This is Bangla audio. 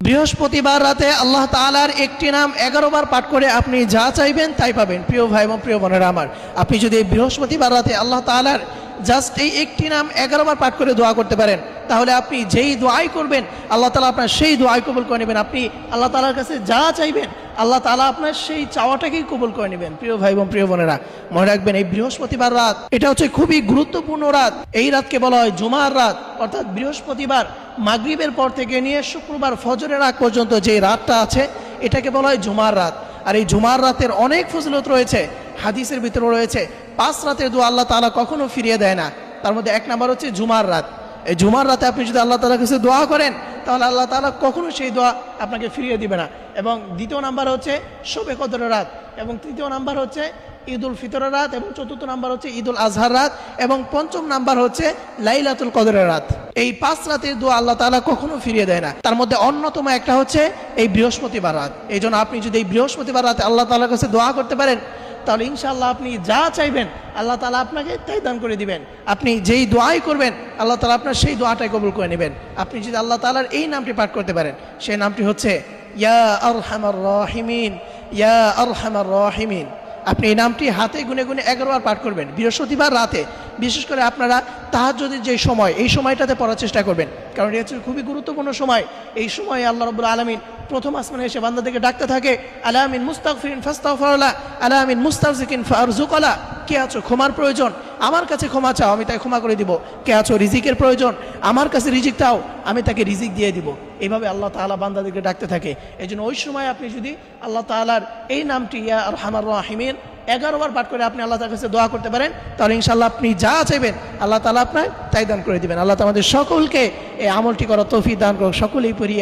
বৃহস্পতিবার রাতে আল্লাহ তাআলার একটি নাম 11 বার পাঠ করে আপনি যা চাইবেন তাই পাবেন। প্রিয় ভাই এবং প্রিয় বোনেরা আমার, আপনি যদি বৃহস্পতিবার রাতে আল্লাহ তাআলার জাস্ট এই একটি নাম 11 বার পাঠ করে দোয়া করতে পারেন, তাহলে আপনি যেই দোয়াই করবেন আল্লাহ তাআলা আপনার সেই দোয়াই কবুল করে নেবেন। আপনি আল্লাহ তাআলার কাছে যা চাইবেন আল্লাহ তাআলা আপনার সেই চাওয়াটাকেই কবুল করে নেবেন। প্রিয় ভাই এবং প্রিয় বোনেরা, মনে রাখবেন এই বৃহস্পতিবার রাত এটা হচ্ছে খুবই গুরুত্বপূর্ণ রাত। এই রাতকে বলা হয় জুমার রাত, অর্থাৎ বৃহস্পতিবার মাগরিবের পর থেকে নিয়ে শুক্রবার ফজরের আগ পর্যন্ত যে রাতটা আছে এটাকে বলা হয় জুমার রাত। আর এই জুমার রাতের অনেক ফজিলত রয়েছে, হাদিসের ভিতরে রয়েছে 5 রাতের দোয়া আল্লাহ তাআলা কখনো ফিরিয়ে দেয় না। তার মধ্যে 1 নাম্বার হচ্ছে জুমার রাত। এই জুমার রাতে আপনি যদি আল্লাহ তাআলার কাছে দোয়া করেন তাহলে আল্লাহ তাআলা কখনো সেই দোয়া আপনাকে ফিরিয়ে দিবে না। এবং দ্বিতীয় নাম্বার হচ্ছে শবে কদরের রাত, এবং তৃতীয় নাম্বার হচ্ছে ঈদুল ফিতরের রাত, এবং চতুর্থ নাম্বার হচ্ছে ঈদুল আজহার রাত, এবং পঞ্চম নাম্বার হচ্ছে লাইলাতুল কদরের রাত। এই 5 রাতের দোয়া আল্লাহ তাআলা কখনো ফিরিয়ে দেয় না। তার মধ্যে অন্যতম একটা হচ্ছে এই বৃহস্পতিবার রাত। এই জন্য আপনি যদি এই বৃহস্পতিবার রাতে আল্লাহ তাআলার কাছে দোয়া করতে পারেন তাহলে ইনশাআল্লাহ আপনি যা চাইবেন আল্লাহ তাআলা আপনাকে তাই দান করে দিবেন। আপনি যেই দোয়াই করবেন আল্লাহ তাআলা আপনার সেই দোয়াটাই কবুল করে নেবেন। আপনি যদি আল্লাহ তাআলার এই নামটি পাঠ করতে পারেন, সেই নামটি হচ্ছে ইয়া আরহামার রাহিমিন, ইয়া আরহামার রাহিমিন। আপনি এই নামটি হাতে গুনে গুনে 11 বার পাঠ করবেন বৃহস্পতিবার রাতে। বিশেষ করে আপনারা তাহাজ্জুদের যে সময়, এই সময়টাতে পড়ার চেষ্টা করবেন, কারণ এটা হচ্ছে খুবই গুরুত্বপূর্ণ সময়। এই সময়ে আল্লাহ রাব্বুল আলামিন প্রথম আসমানে এসে বান্দাদেরকে ডাকতে থাকে, আলা মিন মুস্তাগফিরিন ফাস্তাগফিরলা, আলা মিন মুস্তারজিকিন ফারজুকলা। কে আছো ক্ষমার প্রয়োজন, আমার কাছে ক্ষমা চাও, আমি তাকে ক্ষমা করে দিব। কে আছো রিজিকের প্রয়োজন, আমার কাছে রিজিক চাও, আমি তাকে রিজিক দিয়ে দিব। এইভাবে আল্লাহ তাআলা বান্দাদেরকে ডাকতে থাকে। এই জন্য ওই সময় আপনি যদি আল্লাহ তাআলার এই নামটি ইয়া আরহামার রাহিমিন 11 বার পাঠ করে আপনি আল্লাহ তাআলার কাছে দোয়া করতে পারেন, তাহলে ইনশাআল্লাহ আপনি যা চাইবেন আল্লাহ তাআলা আপনার তাই দান করে দিবেন। আল্লাহ তাআলা আমাদের সকলকে এই আমলটি করার তৌফিক দান করুন। সকলেই পড়ি